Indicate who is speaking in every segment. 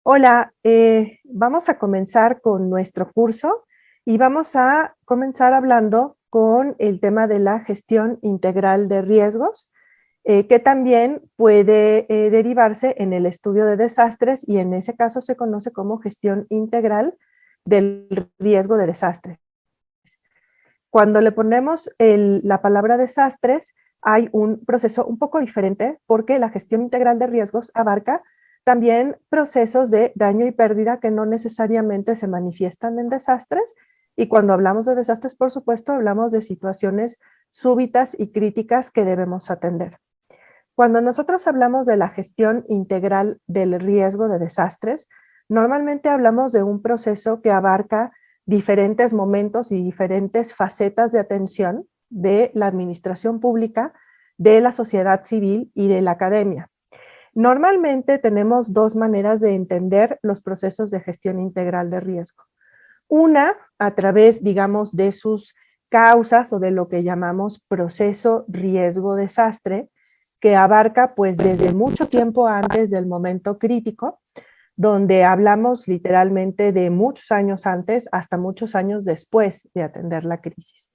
Speaker 1: Hola, vamos a comenzar con nuestro curso y vamos a comenzar hablando con el tema de la gestión integral de riesgos, que también puede derivarse en el estudio de desastres y en ese caso se conoce como gestión integral del riesgo de desastre. Cuando le ponemos la palabra desastres, hay un proceso un poco diferente porque la gestión integral de riesgos abarca también procesos de daño y pérdida que no necesariamente se manifiestan en desastres. Y cuando hablamos de desastres, por supuesto, hablamos de situaciones súbitas y críticas que debemos atender. Cuando nosotros hablamos de la gestión integral del riesgo de desastres, normalmente hablamos de un proceso que abarca diferentes momentos y diferentes facetas de atención de la administración pública, de la sociedad civil y de la academia. Normalmente tenemos dos maneras de entender los procesos de gestión integral de riesgo. Una, a través, digamos, de sus causas o de lo que llamamos proceso riesgo-desastre, que abarca pues desde mucho tiempo antes del momento crítico, donde hablamos literalmente de muchos años antes hasta muchos años después de atender la crisis.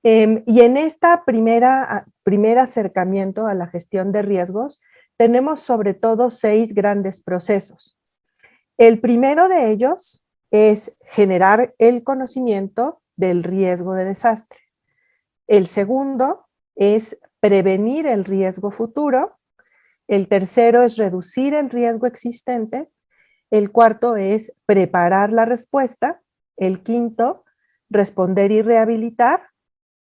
Speaker 1: Y en esta primer acercamiento a la gestión de riesgos, tenemos sobre todo 6 grandes procesos. El primero de ellos es generar el conocimiento del riesgo de desastre. El segundo es prevenir el riesgo futuro. El tercero es reducir el riesgo existente. El cuarto es preparar la respuesta. El quinto, responder y rehabilitar.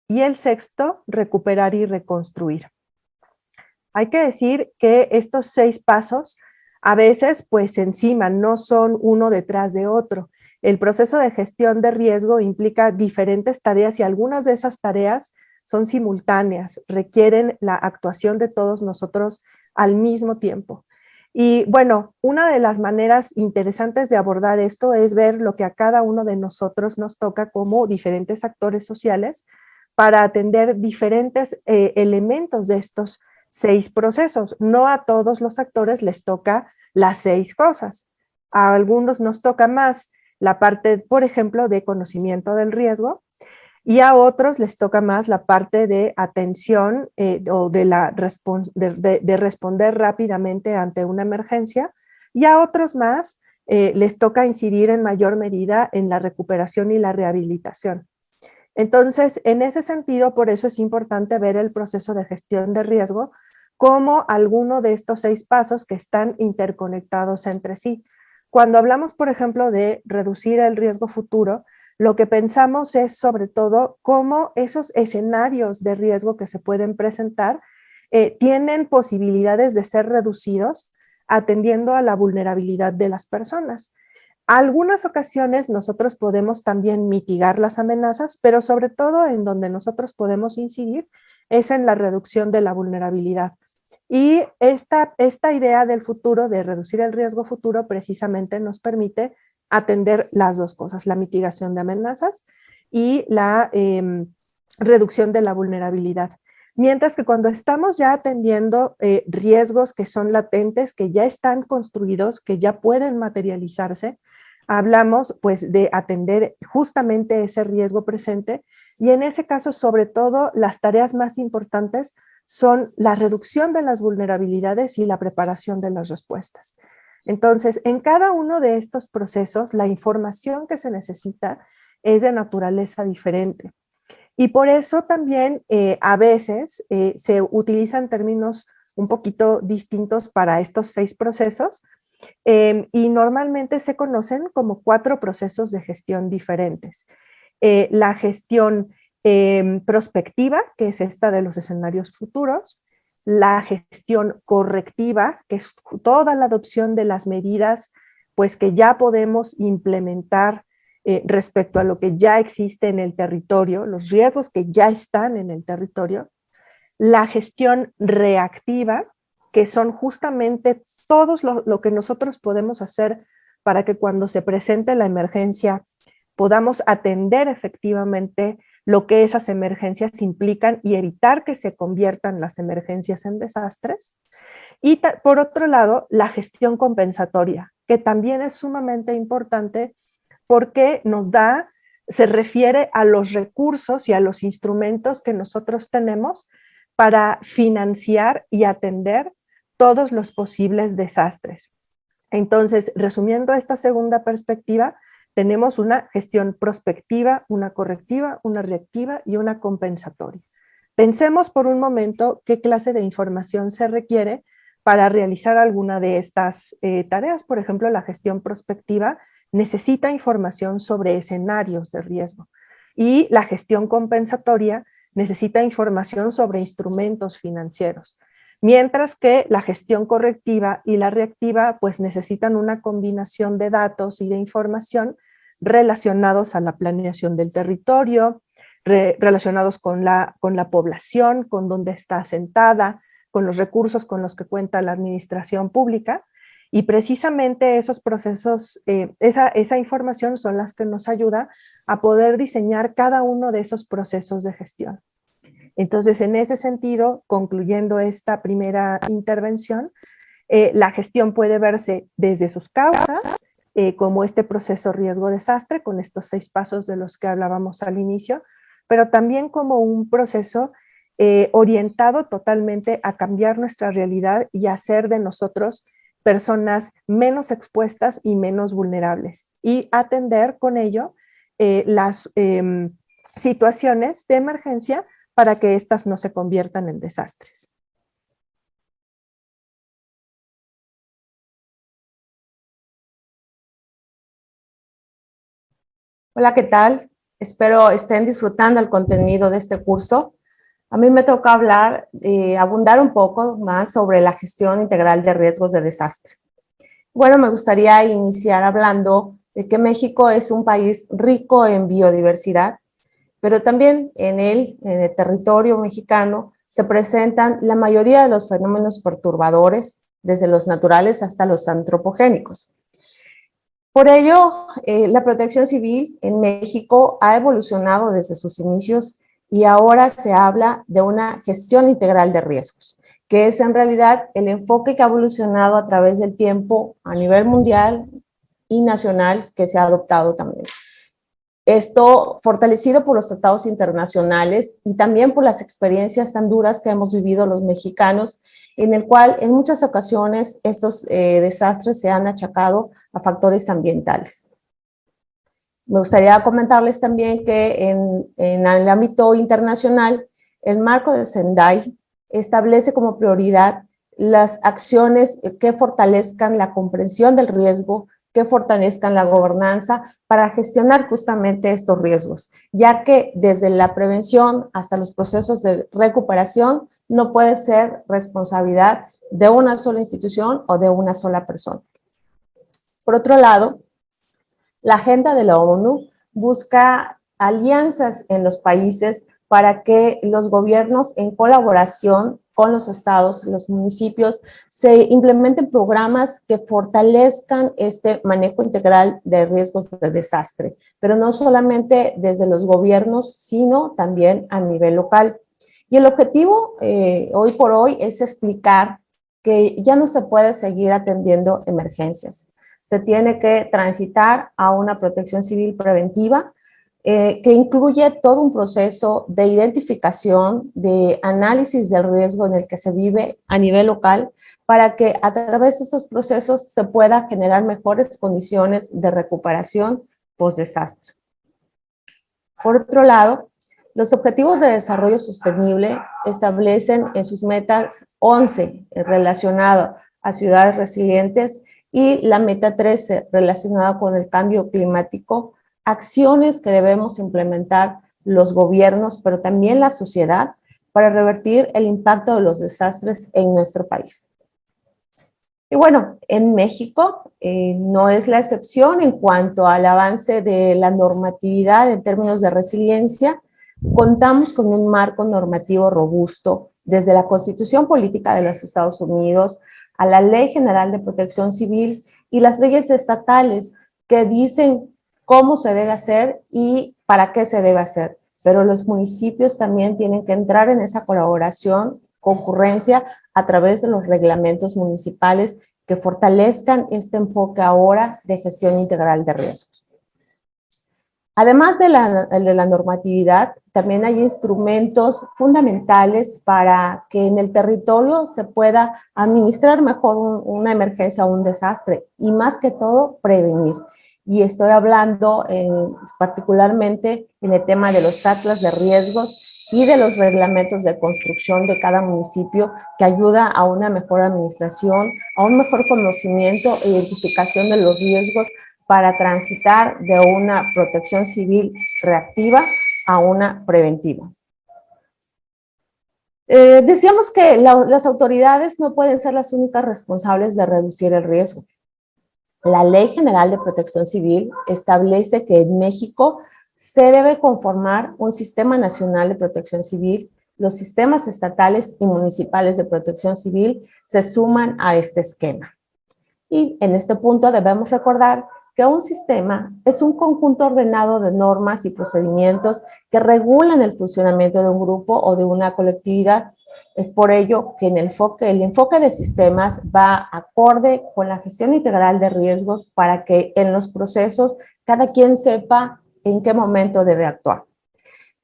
Speaker 1: Y el sexto, recuperar y reconstruir. Hay que decir que estos 6 pasos a veces pues encima no son uno detrás de otro. El proceso de gestión de riesgo implica diferentes tareas y algunas de esas tareas son simultáneas, requieren la actuación de todos nosotros al mismo tiempo. Y bueno, una de las maneras interesantes de abordar esto es ver lo que a cada uno de nosotros nos toca como diferentes actores sociales para atender diferentes elementos de estos 6 procesos. No a todos los actores les toca las 6 cosas. A algunos nos toca más la parte, por ejemplo, de conocimiento del riesgo, y a otros les toca más la parte de atención o de responder rápidamente ante una emergencia, y a otros más les toca incidir en mayor medida en la recuperación y la rehabilitación. Entonces, en ese sentido, por eso es importante ver el proceso de gestión de riesgo como alguno de estos 6 pasos que están interconectados entre sí. Cuando hablamos, por ejemplo, de reducir el riesgo futuro, lo que pensamos es sobre todo cómo esos escenarios de riesgo que se pueden presentar tienen posibilidades de ser reducidos atendiendo a la vulnerabilidad de las personas. Algunas ocasiones nosotros podemos también mitigar las amenazas, pero sobre todo en donde nosotros podemos incidir es en la reducción de la vulnerabilidad. Y esta idea del futuro, de reducir el riesgo futuro, precisamente nos permite atender las dos cosas, la mitigación de amenazas y la reducción de la vulnerabilidad. Mientras que cuando estamos ya atendiendo riesgos que son latentes, que ya están construidos, que ya pueden materializarse, hablamos pues de atender justamente ese riesgo presente y en ese caso sobre todo las tareas más importantes son la reducción de las vulnerabilidades y la preparación de las respuestas. Entonces, en cada uno de estos procesos, la información que se necesita es de naturaleza diferente. Y por eso también a veces se utilizan términos un poquito distintos para estos 6 procesos y normalmente se conocen como 4 procesos de gestión diferentes. La gestión prospectiva, que es esta de los escenarios futuros, la gestión correctiva, que es toda la adopción de las medidas pues, que ya podemos implementar respecto a lo que ya existe en el territorio, los riesgos que ya están en el territorio, la gestión reactiva, que son justamente todos lo que nosotros podemos hacer para que cuando se presente la emergencia podamos atender efectivamente lo que esas emergencias implican y evitar que se conviertan las emergencias en desastres. Y por otro lado, la gestión compensatoria, que también es sumamente importante porque se refiere a los recursos y a los instrumentos que nosotros tenemos para financiar y atender todos los posibles desastres. Entonces, resumiendo esta segunda perspectiva, tenemos una gestión prospectiva, una correctiva, una reactiva y una compensatoria. Pensemos por un momento qué clase de información se requiere para realizar alguna de estas tareas. Por ejemplo, la gestión prospectiva necesita información sobre escenarios de riesgo y la gestión compensatoria necesita información sobre instrumentos financieros. Mientras que la gestión correctiva y la reactiva pues necesitan una combinación de datos y de información relacionados a la planeación del territorio, relacionados con la población, con dónde está asentada, con los recursos con los que cuenta la administración pública. Y precisamente esos procesos, esa información son las que nos ayuda a poder diseñar cada uno de esos procesos de gestión. Entonces, en ese sentido, concluyendo esta primera intervención, la gestión puede verse desde sus causas, como este proceso riesgo-desastre, con estos 6 pasos de los que hablábamos al inicio, pero también como un proceso orientado totalmente a cambiar nuestra realidad y a hacer de nosotros personas menos expuestas y menos vulnerables, y atender con ello las situaciones de emergencia para que éstas no se conviertan en desastres.
Speaker 2: Hola, ¿qué tal? Espero estén disfrutando el contenido de este curso. A mí me toca abundar un poco más sobre la gestión integral de riesgos de desastre. Bueno, me gustaría iniciar hablando de que México es un país rico en biodiversidad, pero también en el territorio mexicano se presentan la mayoría de los fenómenos perturbadores, desde los naturales hasta los antropogénicos. Por ello, la protección civil en México ha evolucionado desde sus inicios y ahora se habla de una gestión integral de riesgos, que es en realidad el enfoque que ha evolucionado a través del tiempo a nivel mundial y nacional que se ha adoptado también. Esto fortalecido por los tratados internacionales y también por las experiencias tan duras que hemos vivido los mexicanos, en el cual en muchas ocasiones estos desastres se han achacado a factores ambientales. Me gustaría comentarles también que en el ámbito internacional, el marco de Sendai establece como prioridad las acciones que fortalezcan la comprensión del riesgo, que fortalezcan la gobernanza para gestionar justamente estos riesgos, ya que desde la prevención hasta los procesos de recuperación no puede ser responsabilidad de una sola institución o de una sola persona. Por otro lado, la agenda de la ONU busca alianzas en los países para que los gobiernos, en colaboración con los estados, los municipios, se implementen programas que fortalezcan este manejo integral de riesgos de desastre, pero no solamente desde los gobiernos, sino también a nivel local. Y el objetivo hoy por hoy es explicar que ya no se puede seguir atendiendo emergencias. Se tiene que transitar a una protección civil preventiva que incluye todo un proceso de identificación, de análisis del riesgo en el que se vive a nivel local, para que a través de estos procesos se pueda generar mejores condiciones de recuperación post-desastre. Por otro lado, los Objetivos de Desarrollo Sostenible establecen en sus metas 11 relacionado a ciudades resilientes y la meta 13 relacionada con el cambio climático, acciones que debemos implementar los gobiernos, pero también la sociedad, para revertir el impacto de los desastres en nuestro país. Y bueno, en México no es la excepción en cuanto al avance de la normatividad en términos de resiliencia. Contamos con un marco normativo robusto, desde la Constitución Política de los Estados Unidos a la Ley General de Protección Civil y las leyes estatales que dicen cómo se debe hacer y para qué se debe hacer. Pero los municipios también tienen que entrar en esa colaboración, concurrencia, a través de los reglamentos municipales que fortalezcan este enfoque ahora de gestión integral de riesgos. Además de la normatividad, también hay instrumentos fundamentales para que en el territorio se pueda administrar mejor una emergencia o un desastre y más que todo prevenir. Y estoy hablando particularmente en el tema de los atlas de riesgos y de los reglamentos de construcción de cada municipio, que ayuda a una mejor administración, a un mejor conocimiento e identificación de los riesgos para transitar de una protección civil reactiva a una preventiva. Decíamos que las autoridades no pueden ser las únicas responsables de reducir el riesgo. La Ley General de Protección Civil establece que en México se debe conformar un sistema nacional de protección civil. Los sistemas estatales y municipales de protección civil se suman a este esquema. Y en este punto debemos recordar que un sistema es un conjunto ordenado de normas y procedimientos que regulan el funcionamiento de un grupo o de una colectividad. Es por ello que el enfoque de sistemas va acorde con la gestión integral de riesgos para que en los procesos cada quien sepa en qué momento debe actuar.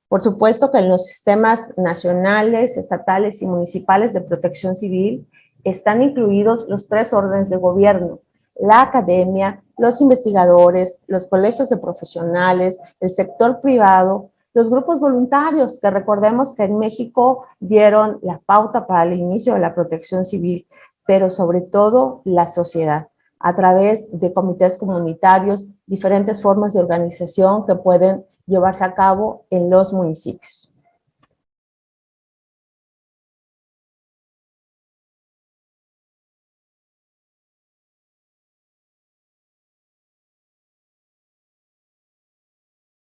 Speaker 2: Por supuesto que en los sistemas nacionales, estatales y municipales de protección civil están incluidos los 3 órdenes de gobierno: la academia, los investigadores, los colegios de profesionales, el sector privado, los grupos voluntarios, que recordemos que en México dieron la pauta para el inicio de la protección civil, pero sobre todo la sociedad, a través de comités comunitarios, diferentes formas de organización que pueden llevarse a cabo en los municipios.